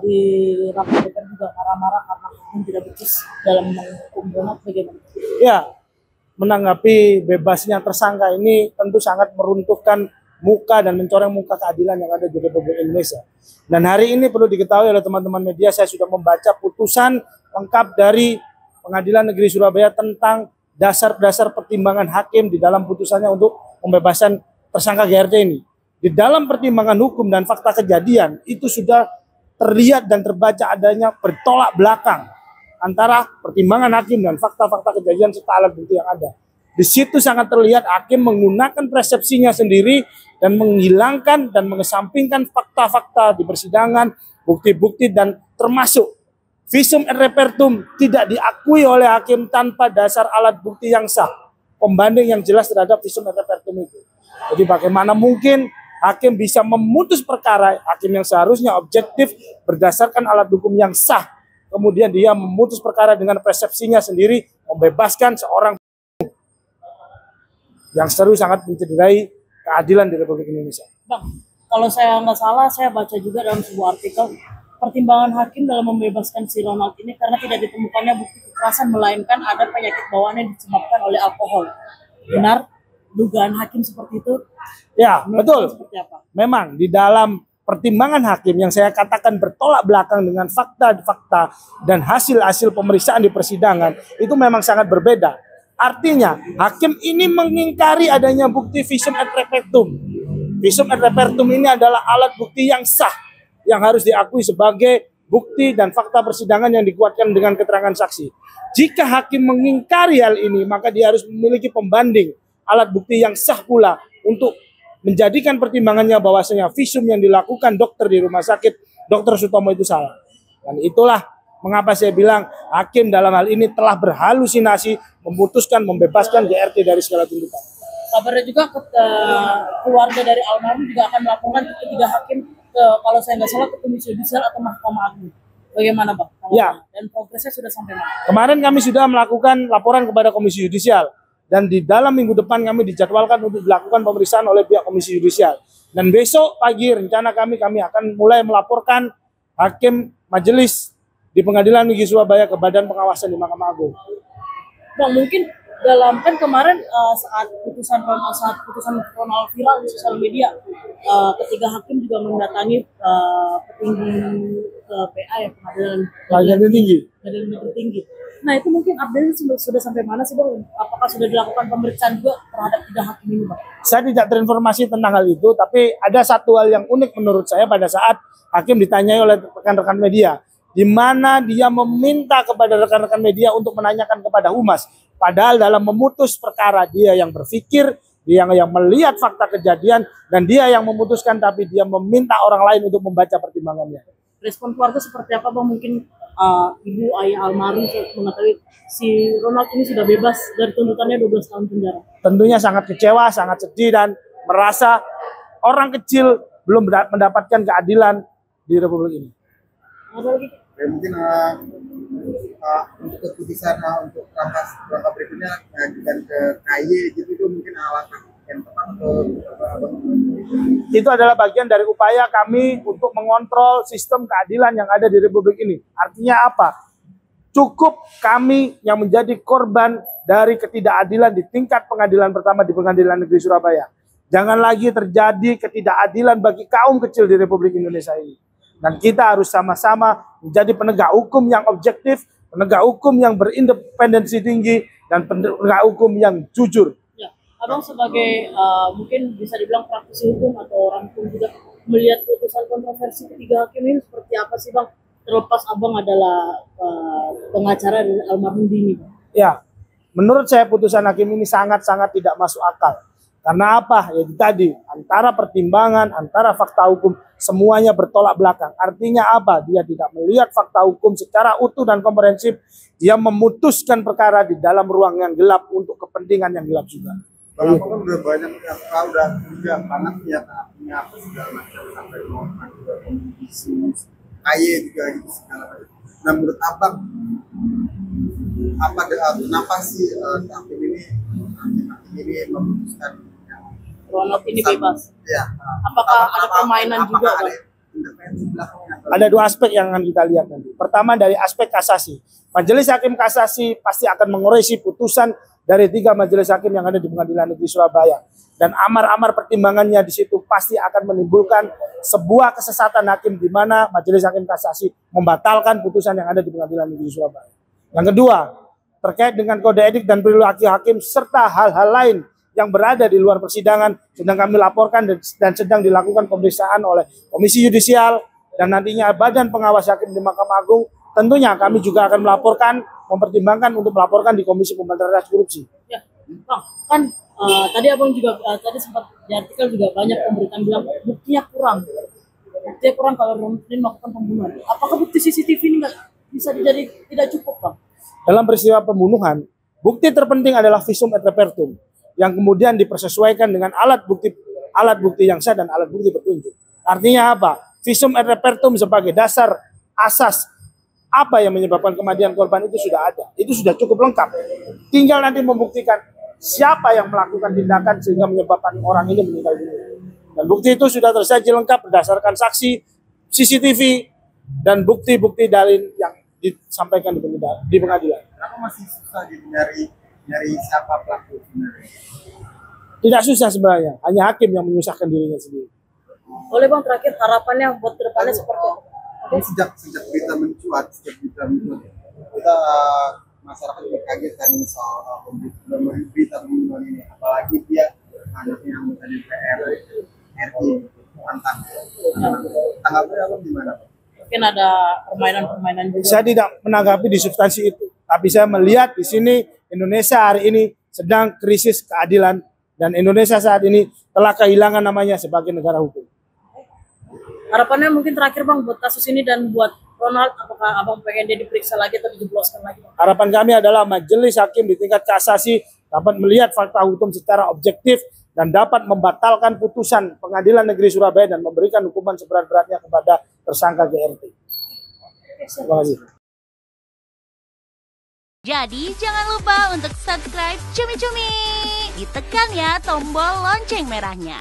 di rapat DPR juga marah-marah karena hukum tidak becus dalam menghukum Ronald. Bagaimana? Ya, menanggapi bebasnya tersangka ini tentu sangat meruntuhkan muka dan mencoreng muka keadilan yang ada di Republik Indonesia. Dan hari ini perlu diketahui oleh teman-teman media, saya sudah membaca putusan lengkap dari Pengadilan Negeri Surabaya tentang dasar-dasar pertimbangan hakim di dalam putusannya untuk pembebasan tersangka GRT ini. Di dalam pertimbangan hukum dan fakta kejadian itu sudah terlihat dan terbaca adanya bertolak belakang antara pertimbangan hakim dan fakta-fakta kejadian serta alat bukti yang ada. Di situ sangat terlihat hakim menggunakan persepsinya sendiri dan menghilangkan dan mengesampingkan fakta-fakta di persidangan, bukti-bukti, dan termasuk visum et repertum tidak diakui oleh hakim tanpa dasar alat bukti yang sah, pembanding yang jelas terhadap visum et repertum itu. Jadi bagaimana mungkin hakim bisa memutus perkara, hakim yang seharusnya objektif berdasarkan alat hukum yang sah, kemudian dia memutus perkara dengan persepsinya sendiri, membebaskan seorang yang seru sangat mencederai keadilan di Republik Indonesia. Bang, kalau saya nggak salah, saya baca juga dalam sebuah artikel, pertimbangan hakim dalam membebaskan si Ronald ini karena tidak ditemukannya bukti kekerasan, melainkan ada penyakit bawaan yang disebabkan oleh alkohol. Benar? Dugaan hakim seperti itu? Ya, betul. Seperti apa? Memang di dalam pertimbangan hakim yang saya katakan bertolak belakang dengan fakta-fakta dan hasil-hasil pemeriksaan di persidangan itu memang sangat berbeda. Artinya, hakim ini mengingkari adanya bukti visum et repertum. Visum et repertum ini adalah alat bukti yang sah, yang harus diakui sebagai bukti dan fakta persidangan yang dikuatkan dengan keterangan saksi. Jika hakim mengingkari hal ini, maka dia harus memiliki pembanding, alat bukti yang sah pula untuk menjadikan pertimbangannya bahwasanya visum yang dilakukan dokter di rumah sakit Dr. Sutomo itu salah. Dan itulah mengapa saya bilang hakim dalam hal ini telah berhalusinasi memutuskan membebaskan GRT dari segala tuntutan. Kabarnya juga keluarga dari almarhum juga akan melaporkan ketiga hakim ke, kalau saya nggak salah, ke Komisi Yudisial atau Mahkamah Agung. Bagaimana Bang? Ya. Dan progresnya sudah sampai mana? Kemarin kami sudah melakukan laporan kepada Komisi Yudisial. Dan di dalam minggu depan kami dijadwalkan untuk dilakukan pemeriksaan oleh pihak Komisi Yudisial. Dan besok pagi rencana kami akan mulai melaporkan hakim majelis di Pengadilan Negeri Surabaya ke Badan Pengawasan di Mahkamah Agung. Bang, mungkin dalam kan kemarin saat putusan Ronald viral di sosial media, ketiga hakim juga mendatangi petinggi PA ya, Pengadilan Negeri Tinggi. Nah, itu mungkin update sudah sampai mana sih Bang? Apakah sudah dilakukan pemeriksaan juga terhadap tiga hakim ini Bang? Saya tidak terinformasi tentang hal itu, tapi ada satu hal yang unik menurut saya pada saat hakim ditanyai oleh rekan-rekan media, di mana dia meminta kepada rekan-rekan media untuk menanyakan kepada humas. Padahal dalam memutus perkara dia yang berpikir, dia yang melihat fakta kejadian, dan dia yang memutuskan, tapi dia meminta orang lain untuk membaca pertimbangannya. Respon keluarga seperti apa Bang? Mungkin ibu ayah almarhum mengetahui si Ronald ini sudah bebas dari tuntutannya 12 tahun penjara. Tentunya sangat kecewa, sangat sedih, dan merasa orang kecil belum mendapatkan keadilan di Republik ini. Ada lagi? Ya, mungkin untuk keputusan untuk langkah berikutnya mengajukan ke KY gitu, itu mungkin alasan yang tepat atau itu adalah bagian dari upaya kami untuk mengontrol sistem keadilan yang ada di Republik ini. Artinya apa? Cukup kami yang menjadi korban dari ketidakadilan di tingkat pengadilan pertama di Pengadilan Negeri Surabaya. Jangan lagi terjadi ketidakadilan bagi kaum kecil di Republik Indonesia ini. Dan kita harus sama-sama menjadi penegak hukum yang objektif, penegak hukum yang berindependensi tinggi, dan penegak hukum yang jujur. Ya, Abang sebagai mungkin bisa dibilang praktisi hukum atau orang hukum juga, melihat putusan kontroversi ketiga hakim ini seperti apa sih Bang? Terlepas Abang adalah pengacara dari almarhum Dini. Ya, menurut saya putusan hakim ini sangat-sangat tidak masuk akal. Karena apa? Ya tadi, antara pertimbangan, antara fakta hukum, semuanya bertolak belakang. Artinya apa? Dia tidak melihat fakta hukum secara utuh dan komprehensif. Dia memutuskan perkara di dalam ruang yang gelap untuk kepentingan yang gelap juga. Bang, kan udah banyak yang udah juga banget niatnya apa segala macam sampai mau juga kondisi KY juga gitu segala macam. Nah, menurut Abang kenapa sih hakim ini memutuskan Ronald ini bebas? Ya. Apakah ada permainan juga Bang? Intervensi belakangnya? Ada dua aspek yang akan kita lihat nanti. Pertama dari aspek kasasi. Majelis Hakim Kasasi pasti akan mengoreksi putusan dari 3 majelis hakim yang ada di Pengadilan Negeri Surabaya. Dan amar-amar pertimbangannya di situ pasti akan menimbulkan sebuah kesesatan hakim di mana Majelis Hakim Kasasi membatalkan putusan yang ada di Pengadilan Negeri Surabaya. Yang kedua, terkait dengan kode etik dan perilaku hakim serta hal-hal lain yang berada di luar persidangan sedang kami laporkan dan sedang dilakukan pemeriksaan oleh Komisi Yudisial dan nantinya Badan Pengawas Hakim di Mahkamah Agung. Tentunya kami juga akan melaporkan, mempertimbangkan untuk melaporkan di Komisi Pemberantasan Korupsi. Ya, Bang, kan tadi abang juga tadi sempat di artikel juga banyak pemberitaan bilang buktinya kurang kalau Romantin melakukan pembunuhan. Apakah bukti CCTV ini nggak bisa jadi tidak cukup, Bang? Dalam peristiwa pembunuhan, bukti terpenting adalah visum et repertum yang kemudian dipersesuaikan dengan alat bukti yang sah dan alat bukti petunjuk. Artinya apa? Visum et repertum sebagai dasar asas apa yang menyebabkan kematian korban itu sudah ada. Itu sudah cukup lengkap. Tinggal nanti membuktikan siapa yang melakukan tindakan sehingga menyebabkan orang ini meninggal dunia. Dan bukti itu sudah tersaji lengkap berdasarkan saksi, CCTV, dan bukti-bukti dalil yang disampaikan di pengadilan. Kenapa masih susah gitu nyari siapa pelaku sebenarnya? Tidak susah sebenarnya, hanya hakim yang menyusahkan dirinya sendiri. Oleh Bang, terakhir harapannya buat kedepannya seperti apa? Sejak berita mencuat, kita masyarakat juga kaget kan soal berita pembunuhan ini, apalagi dia anaknya anggota DPR RI tanggapannya apa gimana? Mungkin ada permainan juga. Saya tidak menanggapi di substansi itu, tapi saya melihat di sini Indonesia hari ini sedang krisis keadilan dan Indonesia saat ini telah kehilangan namanya sebagai negara hukum. Harapannya mungkin terakhir Bang buat kasus ini dan buat Ronald, apakah Abang pengen dia diperiksa lagi atau dijebloskan lagi, Bang? Harapan kami adalah majelis hakim di tingkat kasasi dapat melihat fakta hukum secara objektif dan dapat membatalkan putusan Pengadilan Negeri Surabaya dan memberikan hukuman seberat-beratnya kepada tersangka GRT. Terima kasih. Jadi jangan lupa untuk subscribe Cumi Cumi. Ditekan ya tombol lonceng merahnya.